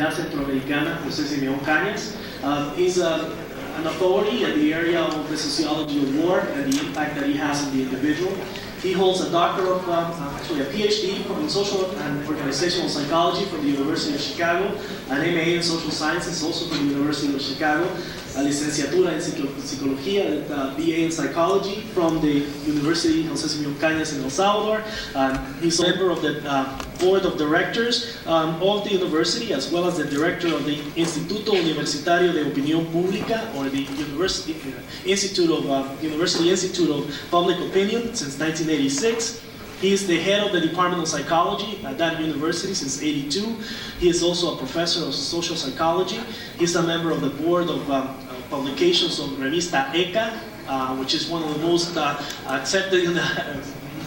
Universidad Centroamericana, José Simeón Cañas. He's an authority in the area of the sociology of war and the impact that he has on the individual. He holds a doctor of, actually a PhD in social and organizational psychology from the University of Chicago, an MA in social sciences also from the University of Chicago, a licenciatura en psicología, a BA in psychology from the University José Simeón Cañas in El Salvador. He's a member of the board of directors of the university, as well as the director of the Instituto Universitario de Opinión Pública, or the University Institute of Public Opinion since 1986. He is the head of the Department of Psychology at that university since '82. He is also a professor of social psychology. He's a member of the board of publications of Revista ECA, which is one of the most accepted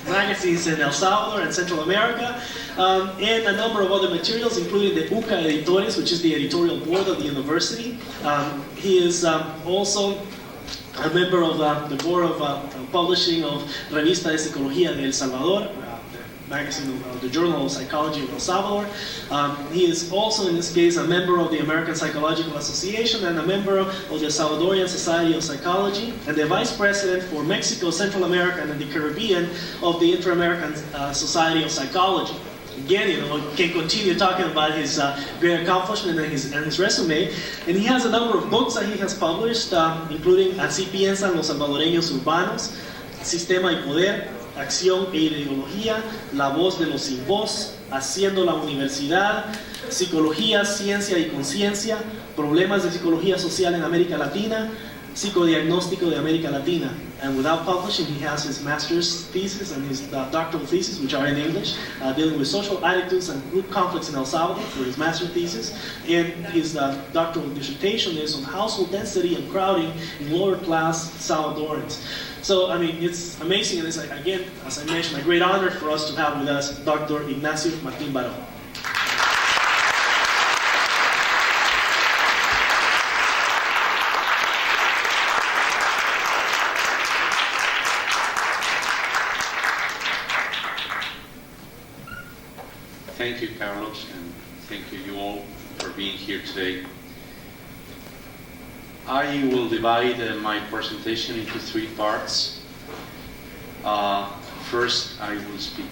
magazines in El Salvador and Central America, and a number of other materials, including the UCA Editores, which is the editorial board of the university. He is also a member of the board of publishing of Revista de Psicología de El Salvador, the magazine of the Journal of Psychology of El Salvador. He is also, in this case, a member of the American Psychological Association and a member of the Salvadorian Society of Psychology, and the vice president for Mexico, Central America, and the Caribbean of the Inter-American Society of Psychology. Again, can continue talking about his great accomplishment and his resume. And he has a number of books that he has published, including Así piensan los salvadoreños urbanos, Sistema y Poder, Acción e Ideología, La voz de los sin voz, Haciendo la Universidad, Psicología, Ciencia y Conciencia, Problemas de Psicología Social en América Latina, Psicodiagnóstico de América Latina. And without publishing, he has his master's thesis and his doctoral thesis, which are in English, dealing with social attitudes and group conflicts in El Salvador for his master's thesis. And his doctoral dissertation is on household density and crowding in lower class Salvadorans. So, I mean, it's amazing, and it's, again, as I mentioned, a great honor for us to have with us Dr. Ignacio Martín-Baró. Thank you, Carlos, and thank you all for being here today. I will divide my presentation into three parts. First, I will speak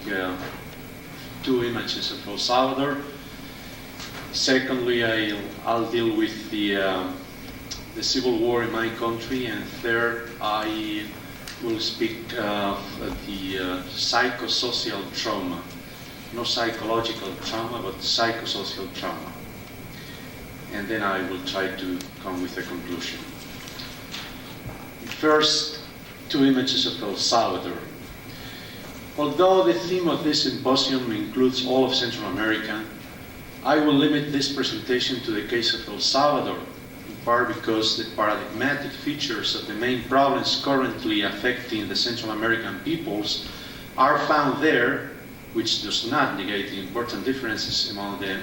two images of El Salvador. Secondly, I'll deal with the civil war in my country, and third, I will speak of the psychosocial trauma. No psychological trauma, but psychosocial trauma. And then I will try to come with a conclusion. First, two images of El Salvador. Although the theme of this symposium includes all of Central America, I will limit this presentation to the case of El Salvador, in part because the paradigmatic features of the main problems currently affecting the Central American peoples are found there, which does not negate the important differences among them,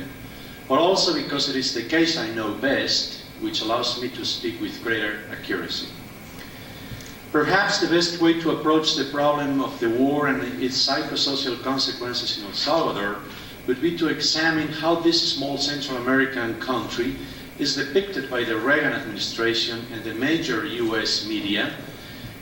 but also because it is the case I know best, which allows me to speak with greater accuracy. Perhaps the best way to approach the problem of the war and its psychosocial consequences in El Salvador would be to examine how this small Central American country is depicted by the Reagan administration and the major US media,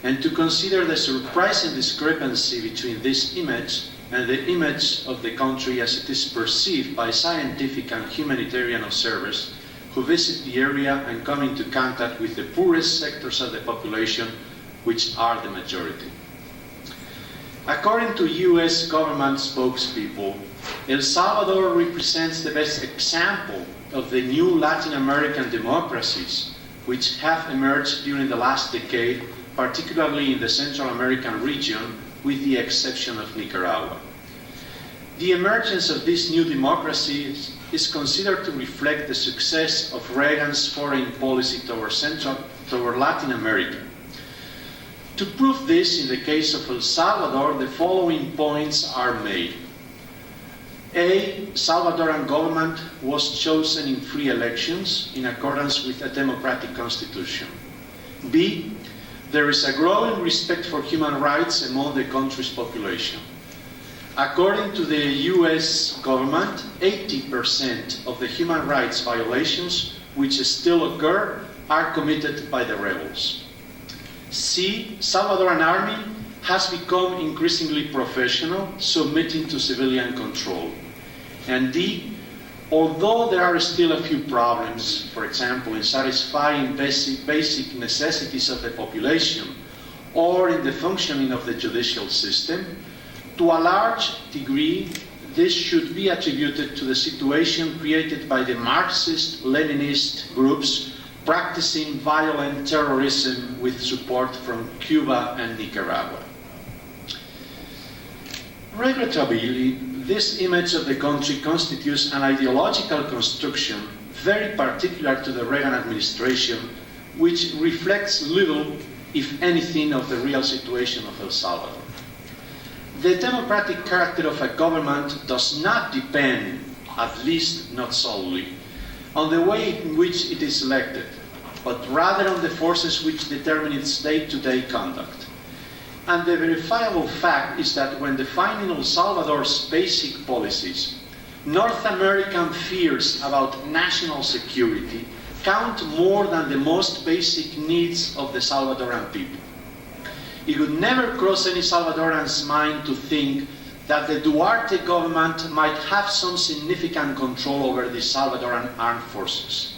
and to consider the surprising discrepancy between this image and the image of the country as it is perceived by scientific and humanitarian observers who visit the area and come into contact with the poorest sectors of the population, which are the majority. According to US government spokespeople, El Salvador represents the best example of the new Latin American democracies which have emerged during the last decade, particularly in the Central American region, with the exception of Nicaragua. The emergence of these new democracies is considered to reflect the success of Reagan's foreign policy toward Latin America. To prove this, in the case of El Salvador, the following points are made. A, Salvadoran government was chosen in free elections in accordance with a democratic constitution. B, there is a growing respect for human rights among the country's population. According to the US government, 80% of the human rights violations which still occur are committed by the rebels. C, Salvadoran army has become increasingly professional, submitting to civilian control. And D, although there are still a few problems, for example, in satisfying basic necessities of the population or in the functioning of the judicial system, to a large degree, this should be attributed to the situation created by the Marxist-Leninist groups practicing violent terrorism with support from Cuba and Nicaragua. Regrettably, this image of the country constitutes an ideological construction very particular to the Reagan administration, which reflects little, if anything, of the real situation of El Salvador. The democratic character of a government does not depend, at least not solely, on the way in which it is elected, but rather on the forces which determine its day-to-day conduct. And the verifiable fact is that when defining El Salvador's basic policies, North American fears about national security count more than the most basic needs of the Salvadoran people. It would never cross any Salvadoran's mind to think that the Duarte government might have some significant control over the Salvadoran armed forces.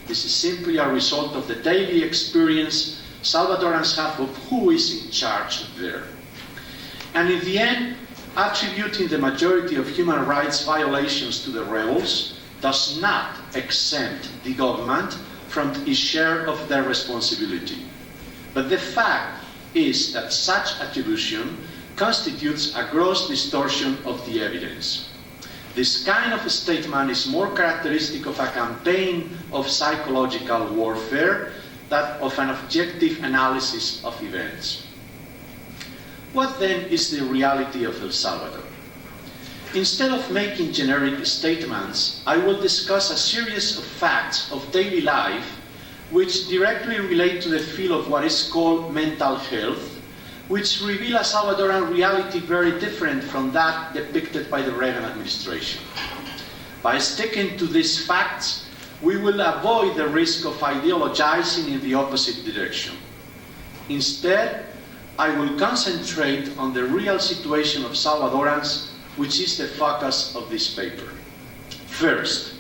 This is simply a result of the daily experience Salvadorans have of who is in charge there. And in the end, attributing the majority of human rights violations to the rebels does not exempt the government from its share of their responsibility. But the fact is that such attribution constitutes a gross distortion of the evidence. This kind of statement is more characteristic of a campaign of psychological warfare than of an objective analysis of events. What then is the reality of El Salvador? Instead of making generic statements, I will discuss a series of facts of daily life which directly relate to the field of what is called mental health, which reveal a Salvadoran reality very different from that depicted by the Reagan administration. By sticking to these facts, we will avoid the risk of ideologizing in the opposite direction. Instead, I will concentrate on the real situation of Salvadorans, which is the focus of this paper. First,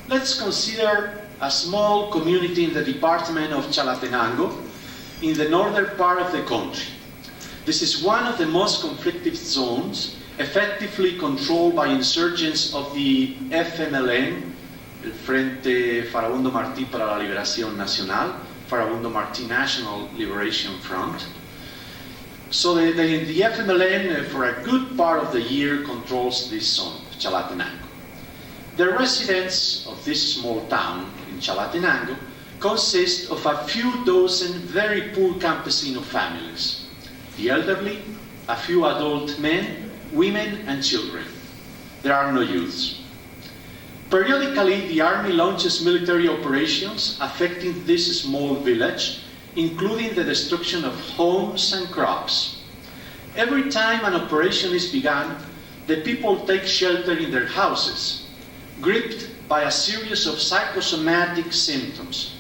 let's consider a small community in the department of Chalatenango, in the northern part of the country. This is one of the most conflicted zones, effectively controlled by insurgents of the FMLN, el Frente Farabundo Martí para la Liberación Nacional, Farabundo Martí National Liberation Front. So the FMLN, for a good part of the year, controls this zone of Chalatenango. The residents of this small town in Chalatenango consist of a few dozen very poor campesino families, the elderly, a few adult men, women, and children. There are no youths. Periodically, the army launches military operations affecting this small village, including the destruction of homes and crops. Every time an operation is begun, the people take shelter in their houses, gripped by a series of psychosomatic symptoms: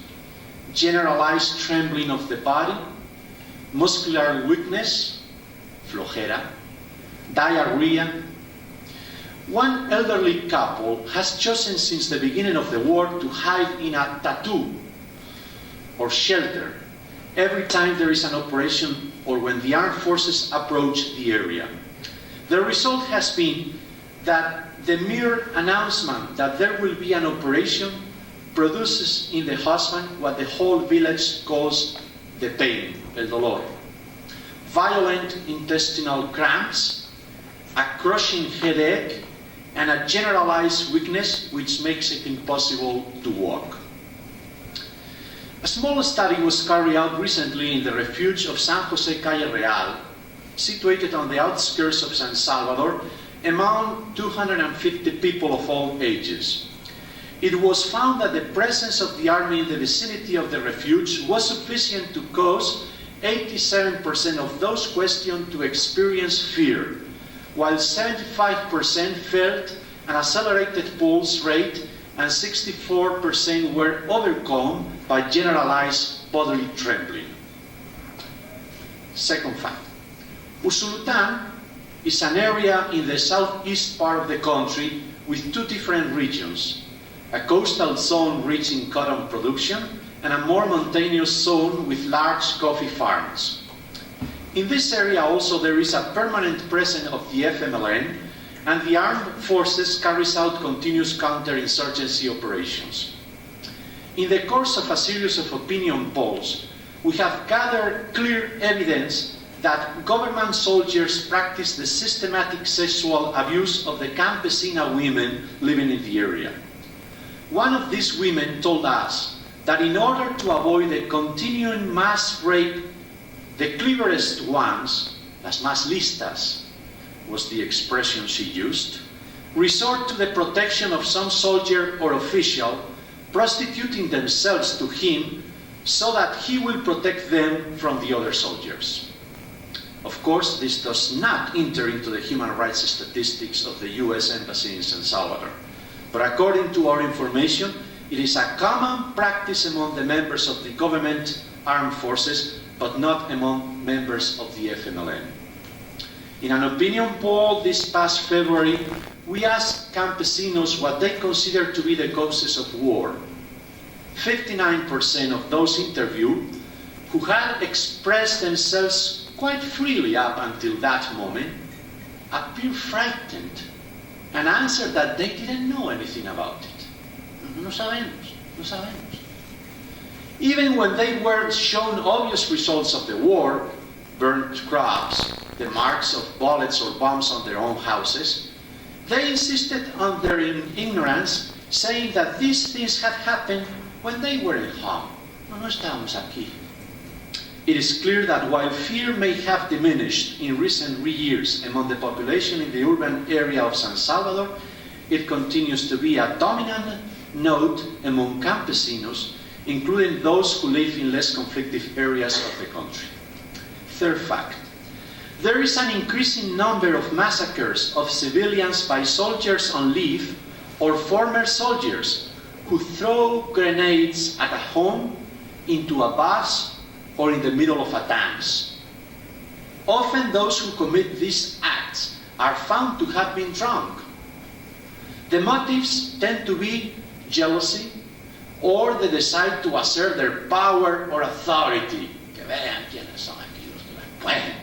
generalized trembling of the body, muscular weakness, flojera, diarrhea. One elderly couple has chosen since the beginning of the war to hide in a tattoo or shelter every time there is an operation or when the armed forces approach the area. The result has been that the mere announcement that there will be an operation produces in the husband what the whole village calls the pain, el dolor. Violent intestinal cramps, a crushing headache, and a generalized weakness which makes it impossible to walk. A small study was carried out recently in the refuge of San Jose Calle Real, situated on the outskirts of San Salvador, among 250 people of all ages. It was found that the presence of the army in the vicinity of the refuge was sufficient to cause 87% of those questioned to experience fear, while 75% felt an accelerated pulse rate and 64% were overcome by generalized bodily trembling. Second fact, Usulután is an area in the southeast part of the country with two different regions, a coastal zone rich in cotton production and a more mountainous zone with large coffee farms. In this area also there is a permanent presence of the FMLN, and the armed forces carries out continuous counterinsurgency operations. In the course of a series of opinion polls, we have gathered clear evidence that government soldiers practice the systematic sexual abuse of the campesina women living in the area. One of these women told us that in order to avoid the continuing mass rape, the cleverest ones, las más listas, was the expression she used, resort to the protection of some soldier or official, prostituting themselves to him so that he will protect them from the other soldiers. Of course, this does not enter into the human rights statistics of the US Embassy in San Salvador. But according to our information, it is a common practice among the members of the government armed forces, but not among members of the FMLN. In an opinion poll this past February, we asked campesinos what they consider to be the causes of war. 59% of those interviewed, who had expressed themselves quite freely up until that moment, appeared frightened and answered that they didn't know anything about it. No sabemos, no sabemos. Even when they were shown obvious results of the war, burnt crops, the marks of bullets or bombs on their own houses, they insisted on their ignorance, saying that these things had happened when they were at home. No estábamos aquí. It is clear that while fear may have diminished in recent years among the population in the urban area of San Salvador, it continues to be a dominant note among campesinos, including those who live in less conflictive areas of the country. Third fact, there is an increasing number of massacres of civilians by soldiers on leave or former soldiers who throw grenades at a home, into a bus, or in the middle of a dance. Often those who commit these acts are found to have been drunk. The motives tend to be jealousy, or the desire to assert their power or authority. Que vean quiénes son aquí los que las pueden.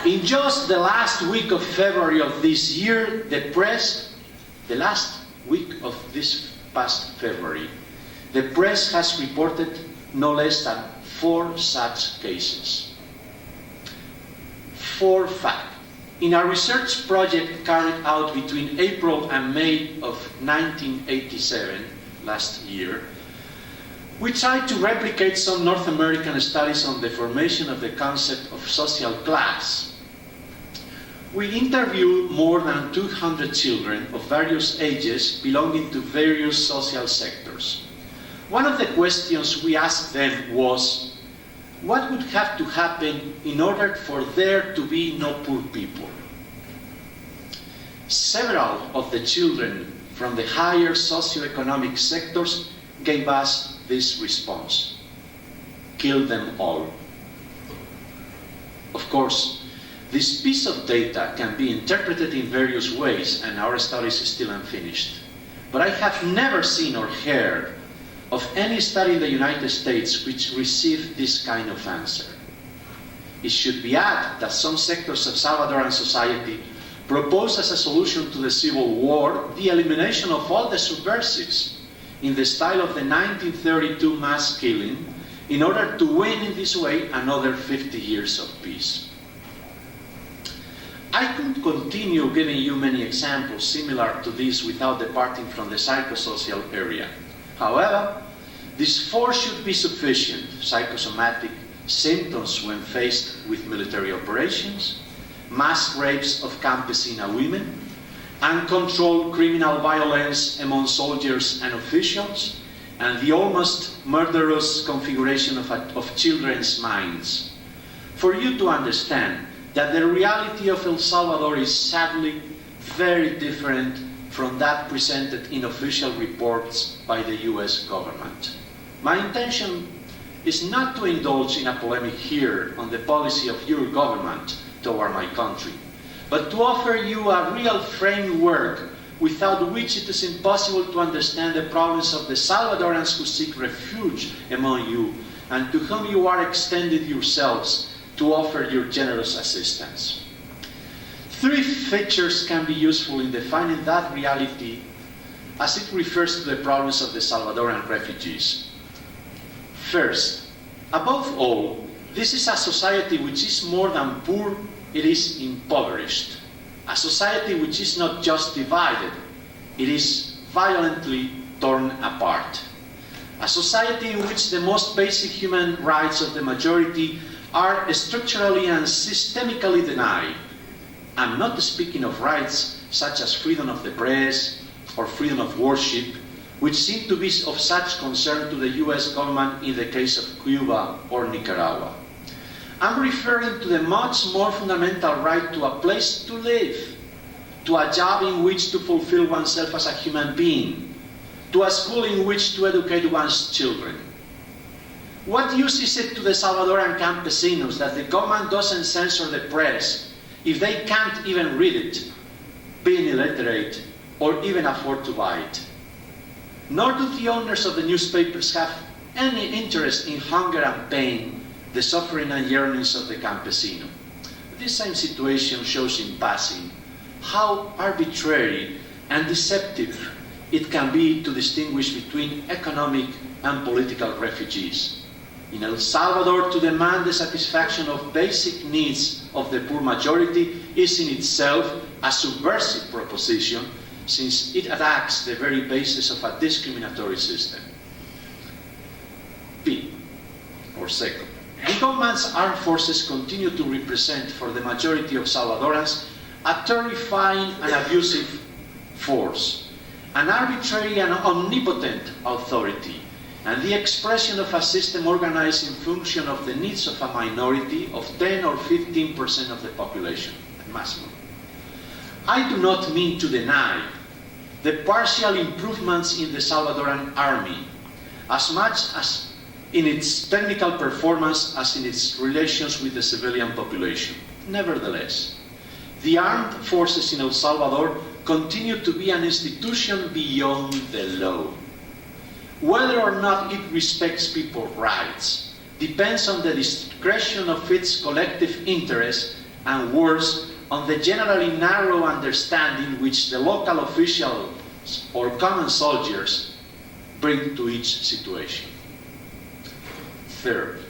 In just the last week of February of this year, the last week of this past February, the press has reported no less than 4 such cases. 4 facts. In a research project carried out between April and May of 1987, last year, we tried to replicate some North American studies on the formation of the concept of social class. We interviewed more than 200 children of various ages belonging to various social sectors. One of the questions we asked them was, what would have to happen in order for there to be no poor people? Several of the children from the higher socioeconomic sectors gave us this response: kill them all. Of course, this piece of data can be interpreted in various ways, and our study is still unfinished. But I have never seen or heard of any study in the United States which received this kind of answer. It should be added that some sectors of Salvadoran society propose as a solution to the civil war the elimination of all the subversives in the style of the 1932 mass killing, in order to win in this way another 50 years of peace. I could continue giving you many examples similar to this without departing from the psychosocial area. However, these 4 should be sufficient: psychosomatic symptoms when faced with military operations, mass rapes of campesina women, uncontrolled criminal violence among soldiers and officials, and the almost murderous configuration of children's minds. For you to understand, that the reality of El Salvador is sadly very different from that presented in official reports by the US government. My intention is not to indulge in a polemic here on the policy of your government toward my country, but to offer you a real framework without which it is impossible to understand the problems of the Salvadorans who seek refuge among you and to whom you are extended yourselves to offer your generous assistance. Three features can be useful in defining that reality as it refers to the problems of the Salvadoran refugees. First, above all, this is a society which is more than poor, it is impoverished. A society which is not just divided, it is violently torn apart. A society in which the most basic human rights of the majority are structurally and systemically denied. I'm not speaking of rights such as freedom of the press or freedom of worship, which seem to be of such concern to the US government in the case of Cuba or Nicaragua. I'm referring to the much more fundamental right to a place to live, to a job in which to fulfill oneself as a human being, to a school in which to educate one's children. What use is it to the Salvadoran campesinos that the government doesn't censor the press if they can't even read it, being illiterate, or even afford to buy it? Nor do the owners of the newspapers have any interest in hunger and pain, the suffering and yearnings of the campesino. This same situation shows in passing how arbitrary and deceptive it can be to distinguish between economic and political refugees. In El Salvador, to demand the satisfaction of basic needs of the poor majority is in itself a subversive proposition, since it attacks the very basis of a discriminatory system. B, or second, the government's armed forces continue to represent for the majority of Salvadorans a terrifying and abusive force, an arbitrary and omnipotent authority, and the expression of a system organized in function of the needs of a minority of 10 or 15% of the population, at maximum. I do not mean to deny the partial improvements in the Salvadoran army, as much as in its technical performance as in its relations with the civilian population. Nevertheless, the armed forces in El Salvador continue to be an institution beyond the law. Whether or not it respects people's rights depends on the discretion of its collective interest and, worse, on the generally narrow understanding which the local officials or common soldiers bring to each situation. Third,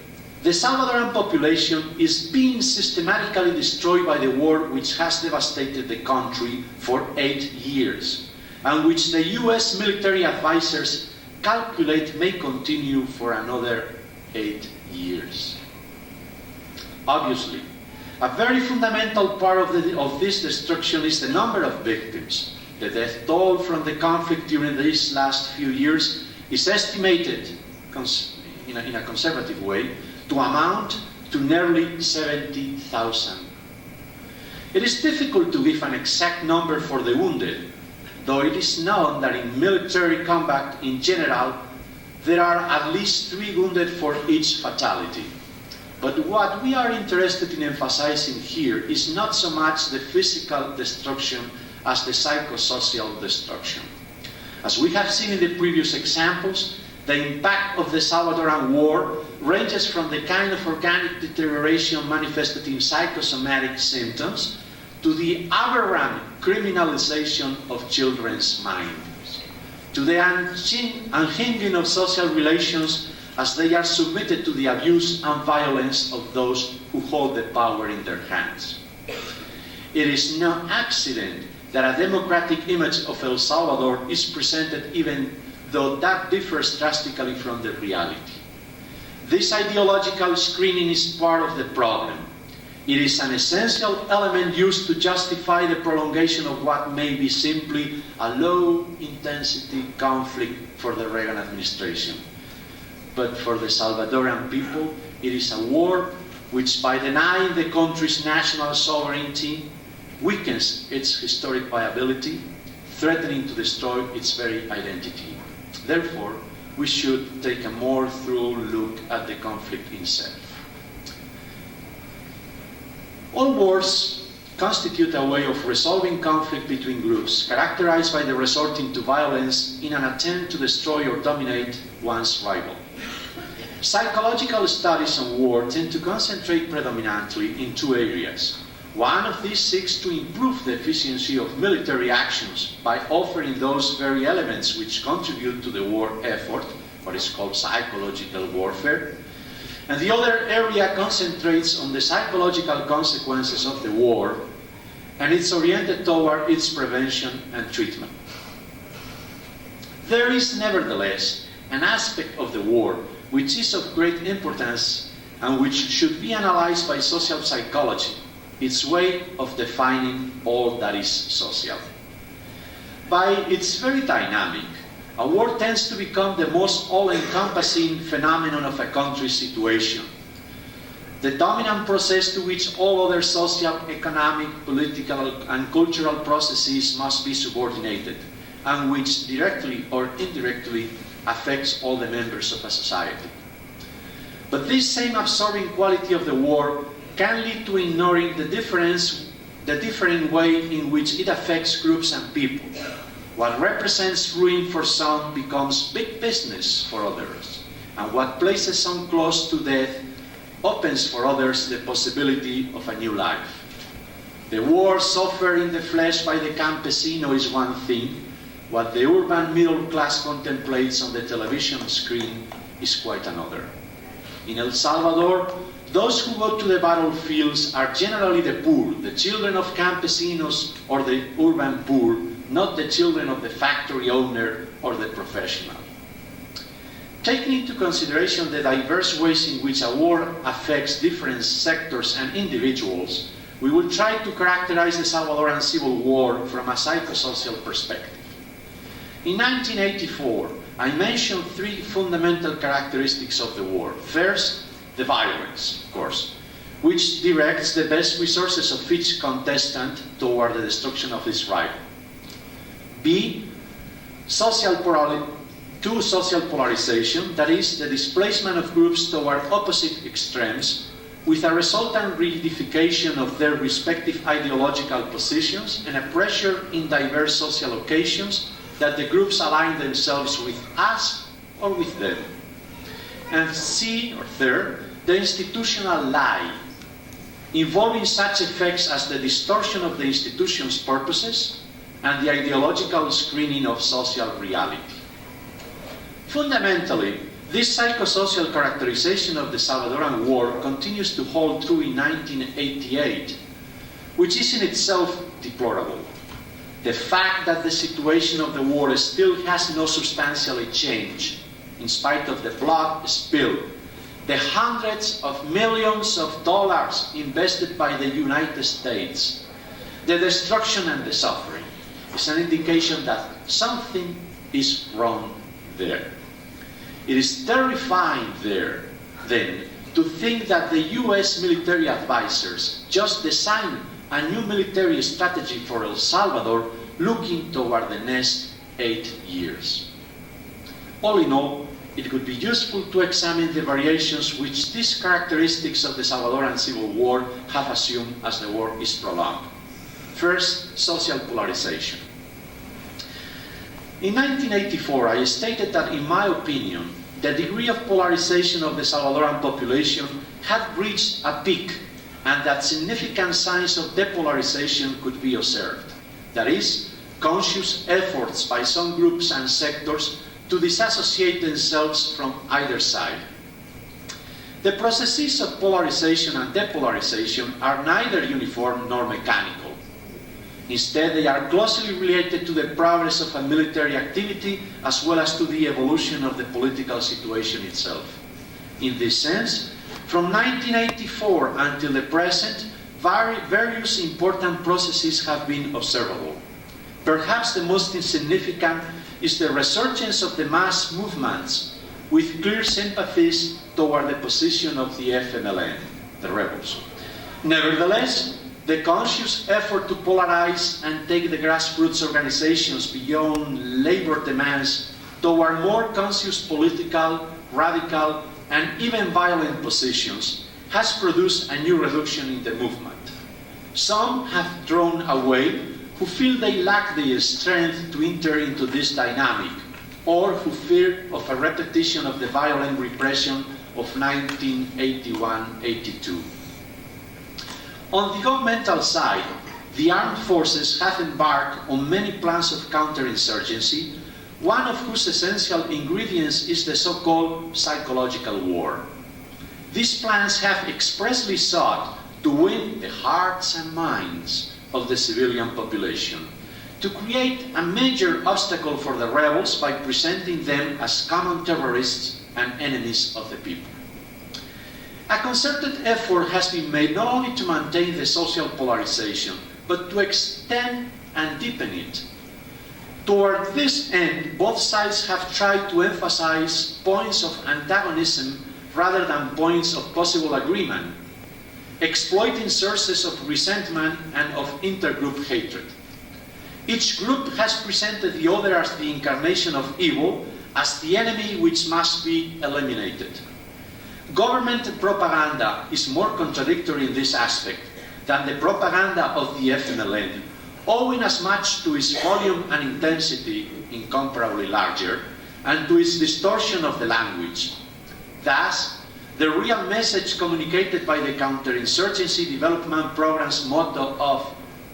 the Salvadoran population is being systematically destroyed by the war which has devastated the country for 8 years, and which the US military advisors calculate may continue for another 8 years. Obviously, a very fundamental part of this destruction is the number of victims. The death toll from the conflict during these last few years is estimated, in a conservative way, to amount to nearly 70,000. It is difficult to give an exact number for the wounded, though it is known that in military combat in general, there are at least 3 wounded for each fatality. But what we are interested in emphasizing here is not so much the physical destruction as the psychosocial destruction. As we have seen in the previous examples, the impact of the Salvadoran War ranges from the kind of organic deterioration manifested in psychosomatic symptoms to the aberrant criminalization of children's minds, to the unhinging of social relations as they are submitted to the abuse and violence of those who hold the power in their hands. It is no accident that a democratic image of El Salvador is presented even though that differs drastically from the reality. This ideological screening is part of the problem. It is an essential element used to justify the prolongation of what may be simply a low-intensity conflict for the Reagan administration. But for the Salvadoran people, it is a war which by denying the country's national sovereignty weakens its historic viability, threatening to destroy its very identity. Therefore, we should take a more thorough look at the conflict itself. All wars constitute a way of resolving conflict between groups, characterized by the resorting to violence in an attempt to destroy or dominate one's rival. Psychological studies on war tend to concentrate predominantly in two areas. One of these seeks to improve the efficiency of military actions by offering those very elements which contribute to the war effort, what is called psychological warfare. And the other area concentrates on the psychological consequences of the war, and it's oriented toward its prevention and treatment. There is nevertheless an aspect of the war which is of great importance and which should be analyzed by social psychology, its way of defining all that is social. By its very dynamic, a war tends to become the most all-encompassing phenomenon of a country's situation, the dominant process to which all other social, economic, political, and cultural processes must be subordinated, and which directly or indirectly affects all the members of a society. But this same absorbing quality of the war can lead to ignoring the differing way in which it affects groups and people. What represents ruin for some becomes big business for others, and what places some close to death opens for others the possibility of a new life. The war suffered in the flesh by the campesino is one thing. What the urban middle class contemplates on the television screen is quite another. In El Salvador, those who go to the battlefields are generally the poor, the children of campesinos or the urban poor, not the children of the factory owner or the professional. Taking into consideration the diverse ways in which a war affects different sectors and individuals, we will try to characterize the Salvadoran Civil War from a psychosocial perspective. In 1984, I mentioned three fundamental characteristics of the war. First, the violence, of course, which directs the best resources of each contestant toward the destruction of his rival. B, social polarization, that is, the displacement of groups toward opposite extremes, with a resultant reification of their respective ideological positions and a pressure in diverse social occasions that the groups align themselves with us or with them. And C, or third, the institutional lie, involving such effects as the distortion of the institution's purposes and the ideological screening of social reality. Fundamentally, this psychosocial characterization of the Salvadoran War continues to hold true in 1988, which is in itself deplorable. The fact that the situation of the war still has not substantially changed, in spite of the blood spilled, the hundreds of millions of dollars invested by the United States, the destruction and the suffering, is an indication that something is wrong there. It is terrifying then, to think that the US military advisors just designed a new military strategy for El Salvador looking toward the next 8 years. All in all, it would be useful to examine the variations which these characteristics of the Salvadoran Civil War have assumed as the war is prolonged. First, social polarization. In 1984, I stated that, in my opinion, the degree of polarization of the Salvadoran population had reached a peak and that significant signs of depolarization could be observed. That is, conscious efforts by some groups and sectors to disassociate themselves from either side. The processes of polarization and depolarization are neither uniform nor mechanical. Instead, they are closely related to the progress of a military activity as well as to the evolution of the political situation itself. In this sense, from 1984 until the present, various important processes have been observable. Perhaps the most insignificant is the resurgence of the mass movements with clear sympathies toward the position of the FMLN. the rebels. Nevertheless, the conscious effort to polarize and take the grassroots organizations beyond labor demands toward more conscious political, radical, and even violent positions has produced a new reduction in the movement. Some have drawn away who feel they lack the strength to enter into this dynamic, or who fear of a repetition of the violent repression of 1981-82. On the governmental side, the armed forces have embarked on many plans of counterinsurgency, one of whose essential ingredients is the so-called psychological war. These plans have expressly sought to win the hearts and minds of the civilian population, to create a major obstacle for the rebels by presenting them as common terrorists and enemies of the people. A concerted effort has been made not only to maintain the social polarization, but to extend and deepen it. Toward this end, both sides have tried to emphasize points of antagonism rather than points of possible agreement, exploiting sources of resentment and of intergroup hatred. Each group has presented the other as the incarnation of evil, as the enemy which must be eliminated. Government propaganda is more contradictory in this aspect than the propaganda of the FMLN, owing as much to its volume and intensity, incomparably larger, and to its distortion of the language. Thus, the real message communicated by the counterinsurgency development program's motto of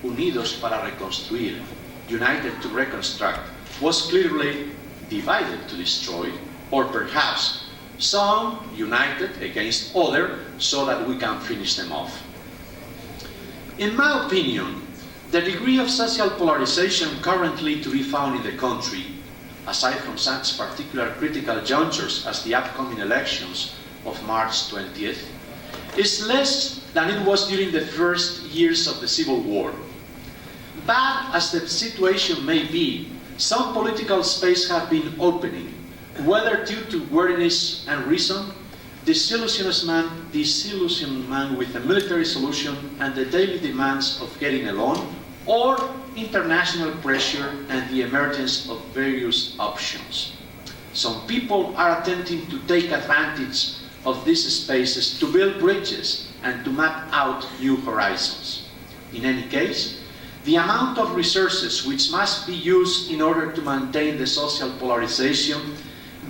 Unidos para reconstruir, united to reconstruct, was clearly divided to destroy, or perhaps some united against other so that we can finish them off. In my opinion, the degree of social polarization currently to be found in the country, aside from such particular critical junctures as the upcoming elections of March 20th, is less than it was during the first years of the Civil War. Bad as the situation may be, some political space have been opening, whether due to weariness and reason, disillusionment with a military solution and the daily demands of getting along, or international pressure and the emergence of various options. Some people are attempting to take advantage of these spaces to build bridges and to map out new horizons. In any case, the amount of resources which must be used in order to maintain the social polarization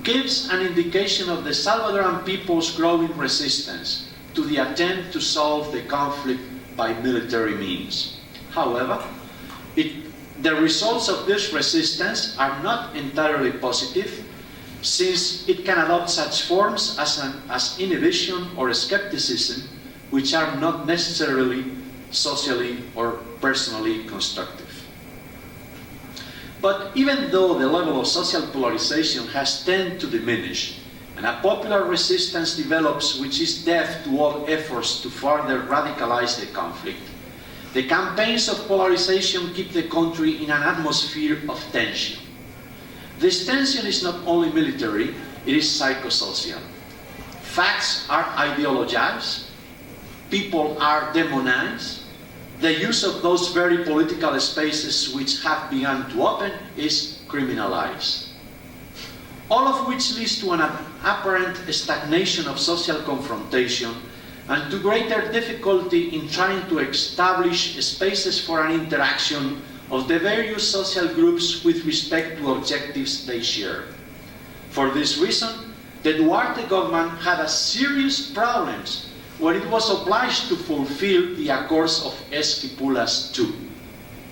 gives an indication of the Salvadoran people's growing resistance to the attempt to solve the conflict by military means. However, the results of this resistance are not entirely positive, since it can adopt such forms as inhibition or skepticism, which are not necessarily socially or personally constructive. But even though the level of social polarization has tended to diminish, and a popular resistance develops which is deaf to all efforts to further radicalize the conflict, the campaigns of polarization keep the country in an atmosphere of tension. This tension is not only military, it is psychosocial. Facts are ideologized, people are demonized, the use of those very political spaces which have begun to open is criminalized. All of which leads to an apparent stagnation of social confrontation and to greater difficulty in trying to establish spaces for an interaction of the various social groups with respect to objectives they share. For this reason, the Duarte government had a serious problems when it was obliged to fulfill the Accords of Esquipulas II.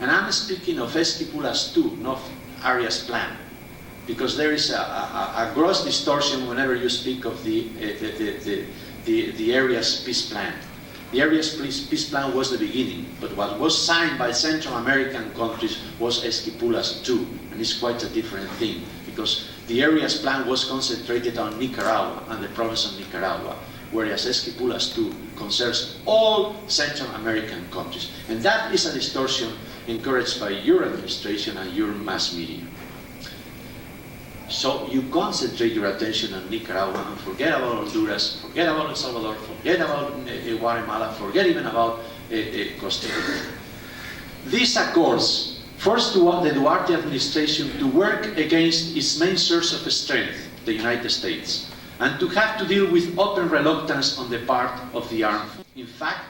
And I'm speaking of Esquipulas II, not Arias Plan, because there is a gross distortion whenever you speak of the Arias Peace Plan. The Arias Peace Plan was the beginning, but what was signed by Central American countries was Esquipulas II, and it's quite a different thing, because the Arias Plan was concentrated on Nicaragua and the province of Nicaragua, whereas Esquipulas II concerns all Central American countries. And that is a distortion encouraged by your administration and your mass media. So you concentrate your attention on Nicaragua and forget about Honduras, forget about El Salvador, forget about Guatemala, forget even about Costa Rica. These accords forced the Duarte administration to work against its main source of strength, the United States, and to have to deal with open reluctance on the part of the armed. In fact,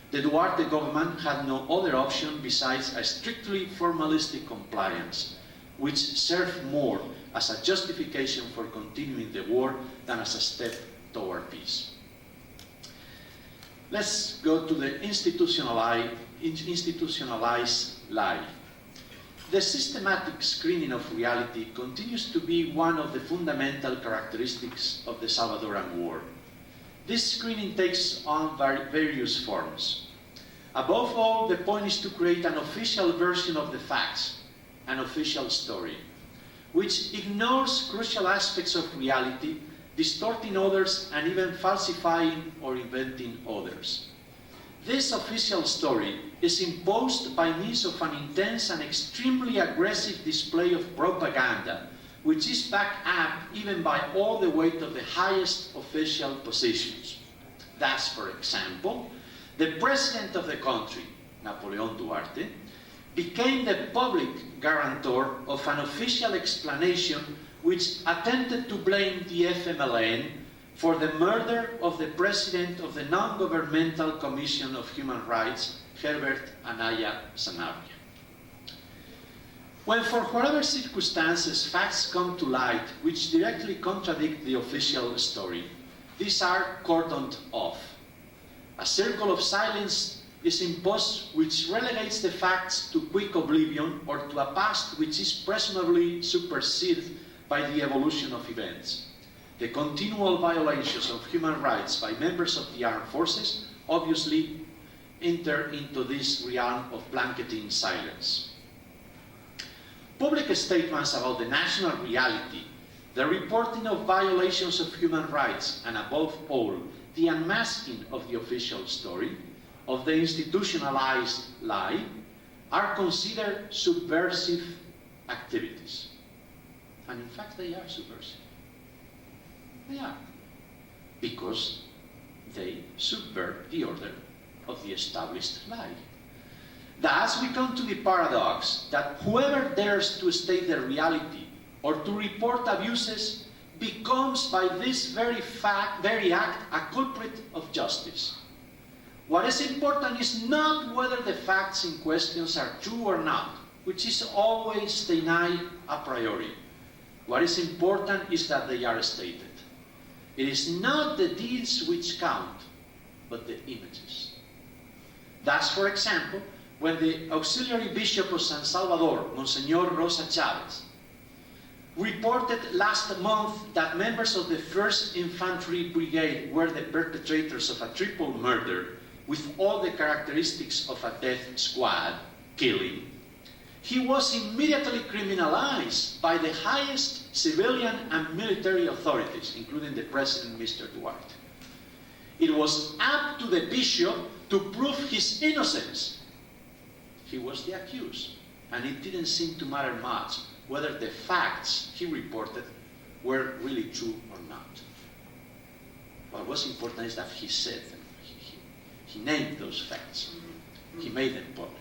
the Duarte government had no other option besides a strictly formalistic compliance, which served more as a justification for continuing the war than as a step toward peace. Let's go to the institutionalized lie. The systematic screening of reality continues to be one of the fundamental characteristics of the Salvadoran War. This screening takes on various forms. Above all, the point is to create an official version of the facts, an official story, which ignores crucial aspects of reality, distorting others and even falsifying or inventing others. This official story is imposed by means of an intense and extremely aggressive display of propaganda, which is backed up even by all the weight of the highest official positions. Thus, for example, the president of the country, Napoleon Duarte, became the public guarantor of an official explanation which attempted to blame the FMLN for the murder of the president of the Non-Governmental Commission of Human Rights, Herbert Anaya Sanabria. When for whatever circumstances facts come to light which directly contradict the official story, these are cordoned off. A circle of silence is imposed which relegates the facts to quick oblivion or to a past which is presumably superseded by the evolution of events. The continual violations of human rights by members of the armed forces obviously enter into this realm of blanketing silence. Public statements about the national reality, the reporting of violations of human rights, and above all, the unmasking of the official story, of the institutionalized lie, are considered subversive activities. And in fact, they are subversive. They are. Because they subvert the order of the established lie. Thus, we come to the paradox that whoever dares to state the reality or to report abuses becomes by this very act a culprit of justice. What is important is not whether the facts in question are true or not, which is always denied a priori. What is important is that they are stated. It is not the deeds which count, but the images. Thus, for example, when the auxiliary bishop of San Salvador, Monsignor Rosa Chavez, reported last month that members of the 1st Infantry Brigade were the perpetrators of a triple murder with all the characteristics of a death squad killing, he was immediately criminalized by the highest civilian and military authorities, including the President, Mr. Duarte. It was up to the bishop to prove his innocence. He was the accused, and it didn't seem to matter much whether the facts he reported were really true or not. What was important is that he said them. He named those facts. He made them public.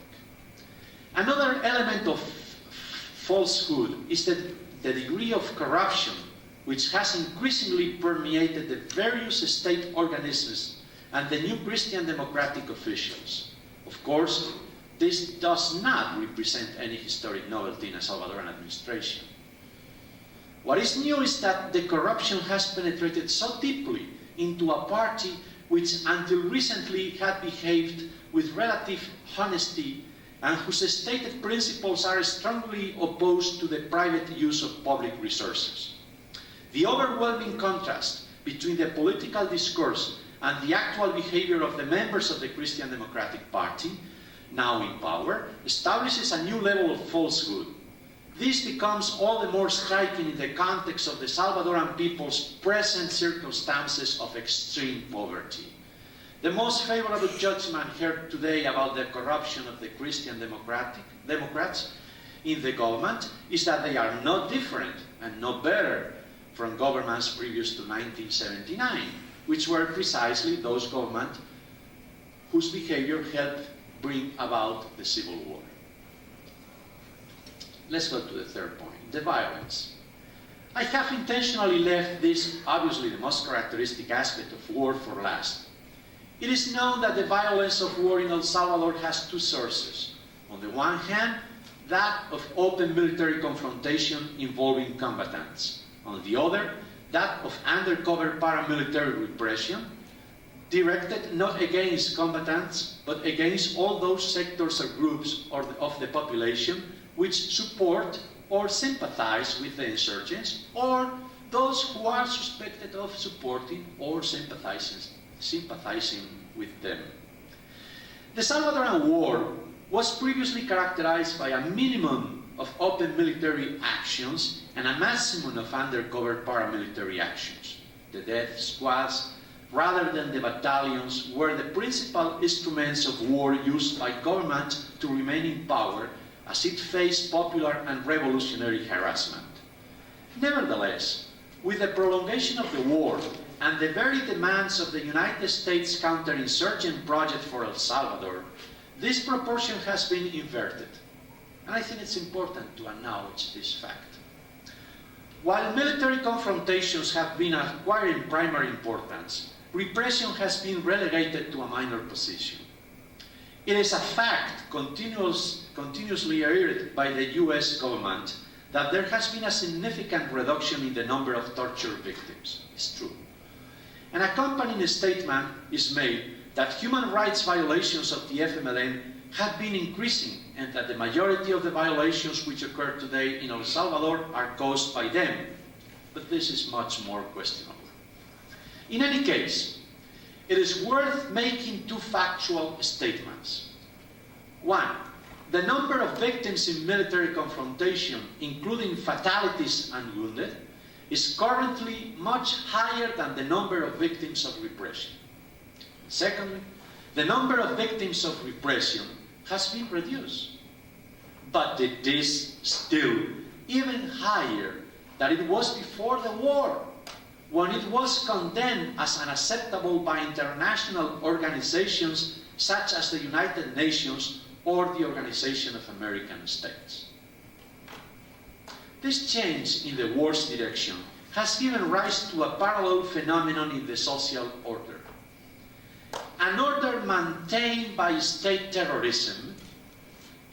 Another element of falsehood is the degree of corruption which has increasingly permeated the various state organisms and the new Christian democratic officials. Of course, this does not represent any historic novelty in a Salvadoran administration. What is new is that the corruption has penetrated so deeply into a party which until recently had behaved with relative honesty and whose stated principles are strongly opposed to the private use of public resources. The overwhelming contrast between the political discourse and the actual behavior of the members of the Christian Democratic Party, now in power, establishes a new level of falsehood. This becomes all the more striking in the context of the Salvadoran people's present circumstances of extreme poverty. The most favorable judgment heard today about the corruption of the Christian Democrats in the government is that they are not different, and no better from governments previous to 1979, which were precisely those governments whose behavior helped bring about the Civil War. Let's go to the third point, the violence. I have intentionally left this, obviously the most characteristic aspect of war, for last. It is known that the violence of war in El Salvador has two sources. On the one hand, that of open military confrontation involving combatants. On the other, that of undercover paramilitary repression, directed not against combatants, but against all those sectors or groups of the population which support or sympathize with the insurgents, or those who are suspected of supporting or sympathizing with them. The Salvadoran War was previously characterized by a minimum of open military actions and a maximum of undercover paramilitary actions. The death squads, rather than the battalions, were the principal instruments of war used by government to remain in power as it faced popular and revolutionary harassment. Nevertheless, with the prolongation of the war and the very demands of the United States counterinsurgent project for El Salvador, this proportion has been inverted. And I think it's important to acknowledge this fact. While military confrontations have been acquiring primary importance, repression has been relegated to a minor position. It is a fact continuously aired by the US government that there has been a significant reduction in the number of torture victims. It's true. An accompanying statement is made that human rights violations of the FMLN have been increasing and that the majority of the violations which occur today in El Salvador are caused by them. But this is much more questionable. In any case, it is worth making two factual statements. One, the number of victims in military confrontation, including fatalities and wounded, is currently much higher than the number of victims of repression. Secondly, the number of victims of repression has been reduced, but it is still even higher than it was before the war, when it was condemned as unacceptable by international organizations such as the United Nations or the Organization of American States. This change in the war's direction has given rise to a parallel phenomenon in the social order. An order maintained by state terrorism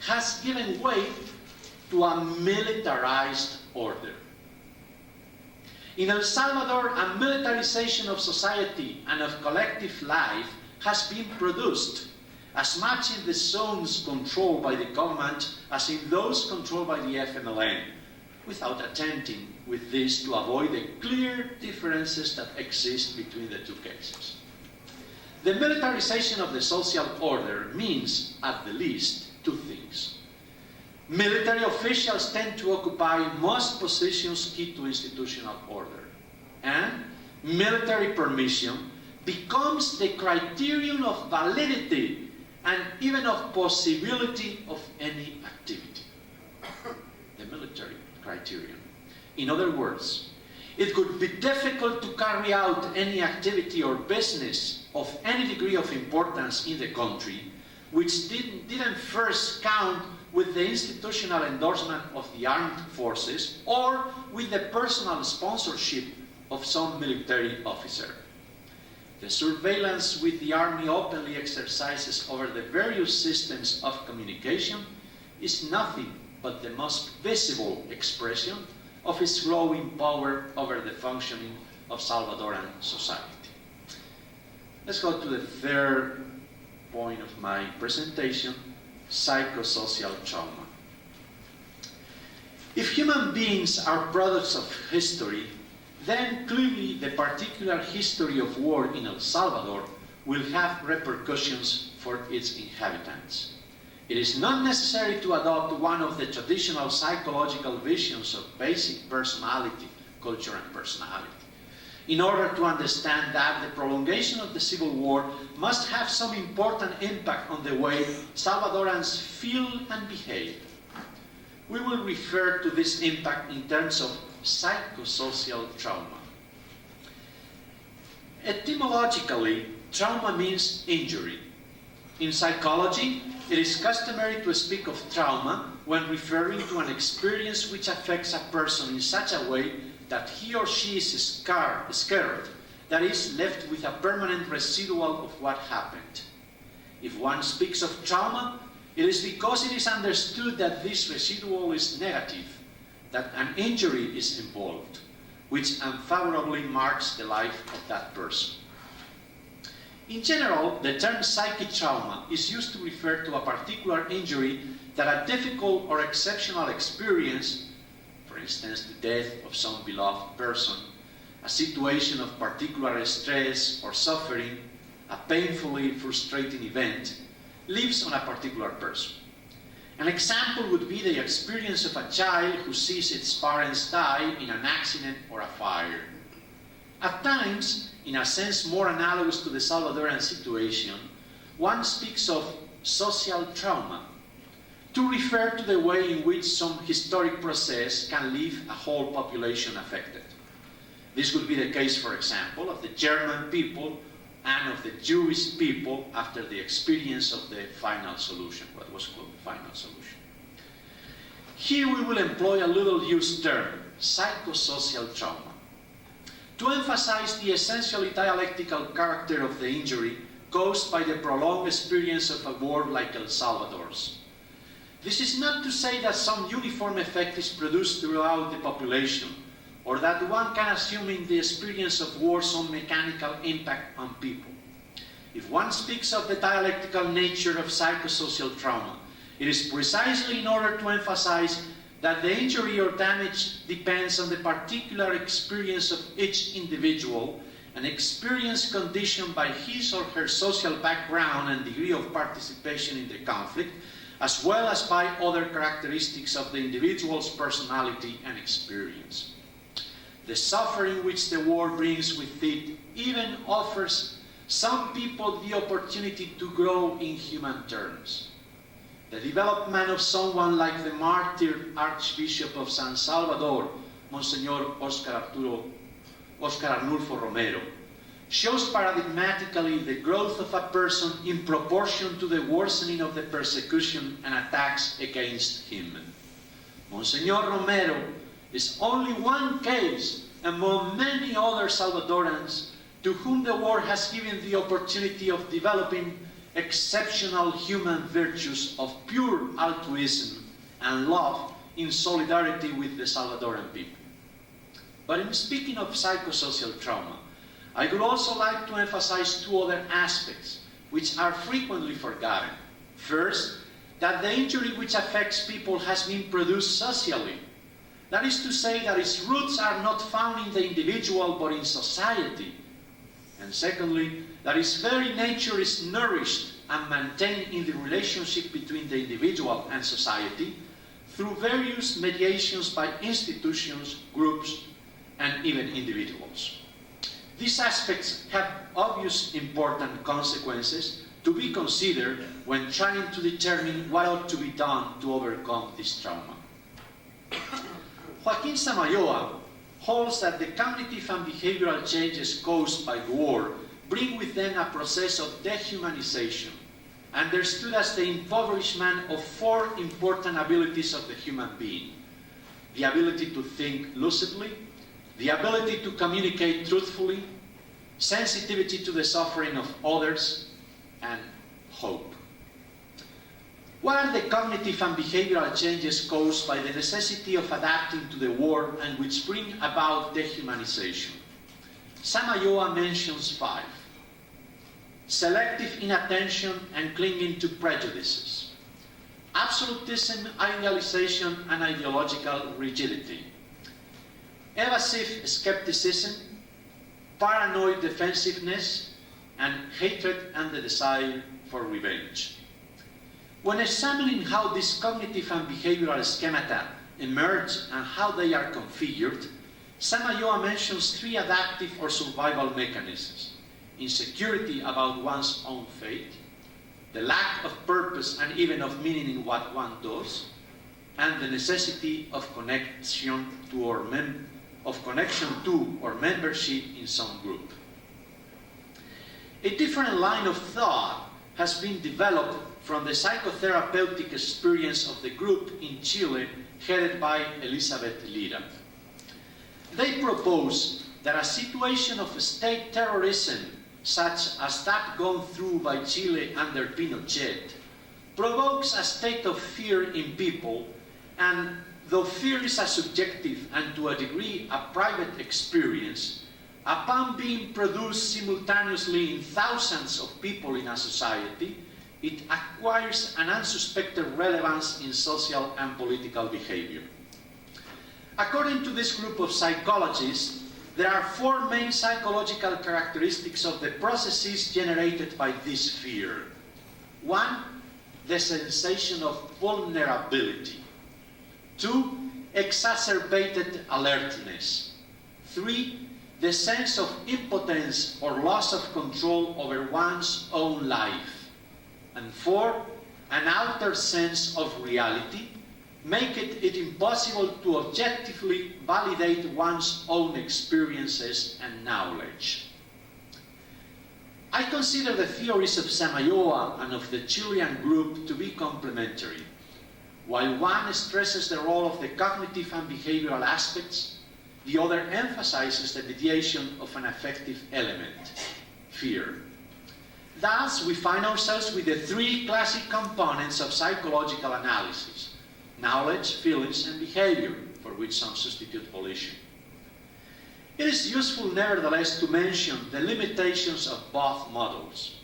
has given way to a militarized order. In El Salvador, a militarization of society and of collective life has been produced, as much in the zones controlled by the government as in those controlled by the FMLN, without attempting with this to avoid the clear differences that exist between the two cases. The militarization of the social order means, at the least, two things. Military officials tend to occupy most positions key to institutional order, and military permission becomes the criterion of validity and even of possibility of any activity. The military criterion. In other words, it could be difficult to carry out any activity or business of any degree of importance in the country which didn't first count with the institutional endorsement of the armed forces or with the personal sponsorship of some military officer. The surveillance which the army openly exercises over the various systems of communication is nothing but the most visible expression of its growing power over the functioning of Salvadoran society. Let's go to the third point of my presentation, psychosocial trauma. If human beings are products of history, then clearly the particular history of war in El Salvador will have repercussions for its inhabitants. It is not necessary to adopt one of the traditional psychological visions of basic personality, culture and personality, in order to understand that the prolongation of the Civil War must have some important impact on the way Salvadorans feel and behave. We will refer to this impact in terms of psychosocial trauma. Etymologically, trauma means injury. In psychology, it is customary to speak of trauma when referring to an experience which affects a person in such a way that he or she is scared, that is, left with a permanent residual of what happened. If one speaks of trauma, it is because it is understood that this residual is negative, that an injury is involved, which unfavorably marks the life of that person. In general, the term psychic trauma is used to refer to a particular injury that a difficult or exceptional experience, for instance, the death of some beloved person, a situation of particular stress or suffering, a painfully frustrating event, leaves on a particular person. An example would be the experience of a child who sees its parents die in an accident or a fire. At times, in a sense more analogous to the Salvadoran situation, one speaks of social trauma to refer to the way in which some historic process can leave a whole population affected. This would be the case, for example, of the German people and of the Jewish people after the experience of the final solution, what was called the final solution. Here we will employ a little used term, psychosocial trauma, to emphasize the essentially dialectical character of the injury caused by the prolonged experience of a war like El Salvador's. This is not to say that some uniform effect is produced throughout the population, or that one can assume in the experience of war some mechanical impact on people. If one speaks of the dialectical nature of psychosocial trauma, it is precisely in order to emphasize that the injury or damage depends on the particular experience of each individual, an experience conditioned by his or her social background and degree of participation in the conflict, as well as by other characteristics of the individual's personality and experience. The suffering which the war brings with it even offers some people the opportunity to grow in human terms. The development of someone like the martyr Archbishop of San Salvador, Monsignor Oscar Arnulfo Romero, shows paradigmatically the growth of a person in proportion to the worsening of the persecution and attacks against him. Monsignor Romero is only one case among many other Salvadorans to whom the war has given the opportunity of developing exceptional human virtues of pure altruism and love in solidarity with the Salvadoran people. But in speaking of psychosocial trauma, I would also like to emphasize two other aspects which are frequently forgotten. First, that the injury which affects people has been produced socially. That is to say that its roots are not found in the individual but in society. And secondly, that its very nature is nourished and maintained in the relationship between the individual and society through various mediations by institutions, groups, and even individuals. These aspects have obvious important consequences to be considered when trying to determine what ought to be done to overcome this trauma. Joaquín Samayoa holds that the cognitive and behavioral changes caused by the war bring with them a process of dehumanization, understood as the impoverishment of four important abilities of the human being: the ability to think lucidly, the ability to communicate truthfully, sensitivity to the suffering of others, and hope. What are the cognitive and behavioral changes caused by the necessity of adapting to the war and which bring about dehumanization? Samayoa mentions 5. Selective inattention and clinging to prejudices, absolutism, idealization, and ideological rigidity, evasive skepticism, paranoid defensiveness, and hatred and the desire for revenge. When examining how these cognitive and behavioral schemata emerge and how they are configured, Samayoa mentions 3 adaptive or survival mechanisms: insecurity about one's own fate, the lack of purpose and even of meaning in what one does, and the necessity of connection to of connection to or membership in some group. A different line of thought has been developed from the psychotherapeutic experience of the group in Chile headed by Elizabeth Lira. They propose that a situation of state terrorism, such as that gone through by Chile under Pinochet, provokes a state of fear in people, and though fear is a subjective and to a degree a private experience, upon being produced simultaneously in thousands of people in a society, it acquires an unsuspected relevance in social and political behavior. According to this group of psychologists, there are four main psychological characteristics of the processes generated by this fear. One, the sensation of vulnerability. Two, exacerbated alertness. Three, the sense of impotence or loss of control over one's own life. And four, an outer sense of reality, making it impossible to objectively validate one's own experiences and knowledge. I consider the theories of Samayoa and of the Chilean group to be complementary. While one stresses the role of the cognitive and behavioral aspects, the other emphasizes the mediation of an affective element, fear. Thus, we find ourselves with the three classic components of psychological analysis: knowledge, feelings, and behavior, for which some substitute volition. It is useful, nevertheless, to mention the limitations of both models.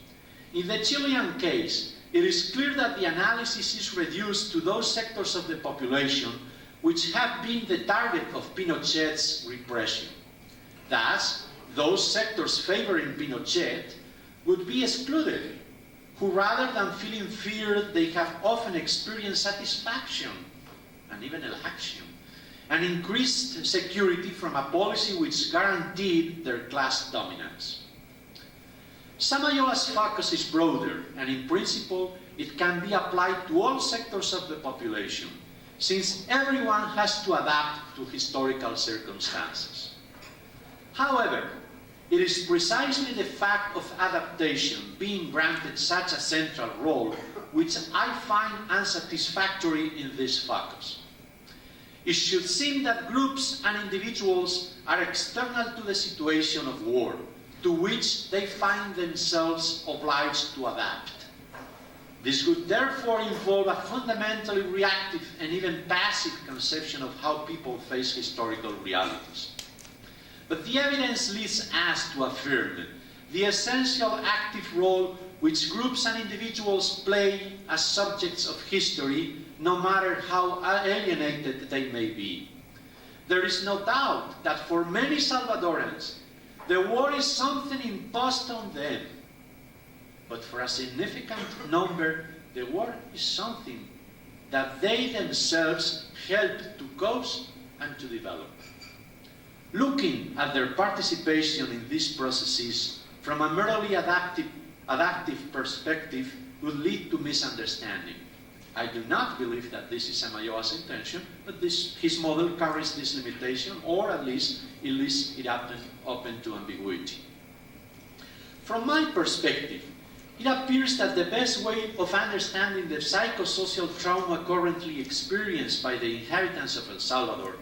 In the Chilean case, it is clear that the analysis is reduced to those sectors of the population which have been the target of Pinochet's repression. Thus, those sectors favoring Pinochet would be excluded, who rather than feeling fear, they have often experienced satisfaction and even election, and increased security from a policy which guaranteed their class dominance. Samayoa's focus is broader, and in principle, it can be applied to all sectors of the population, since everyone has to adapt to historical circumstances. However, it is precisely the fact of adaptation being granted such a central role which I find unsatisfactory in this focus. It should seem that groups and individuals are external to the situation of war, to which they find themselves obliged to adapt. This would therefore involve a fundamentally reactive and even passive conception of how people face historical realities. But the evidence leads us to affirm the essential active role which groups and individuals play as subjects of history, no matter how alienated they may be. There is no doubt that for many Salvadorans, the war is something imposed on them. But for a significant number, the war is something that they themselves helped to cause and to develop. Looking at their participation in these processes from a merely adaptive perspective would lead to misunderstanding. I do not believe that this is Samayoa's intention, but his model carries this limitation, or at least it leaves it open to ambiguity. From my perspective, it appears that the best way of understanding the psychosocial trauma currently experienced by the inhabitants of El Salvador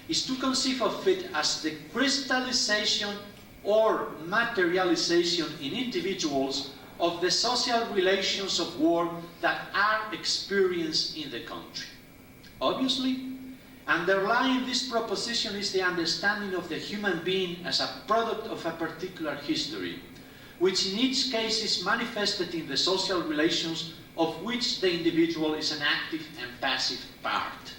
is to conceive of it as the crystallization or materialization in individuals of the social relations of war that are experienced in the country. Obviously, underlying this proposition is the understanding of the human being as a product of a particular history, which in each case is manifested in the social relations of which the individual is an active and passive part.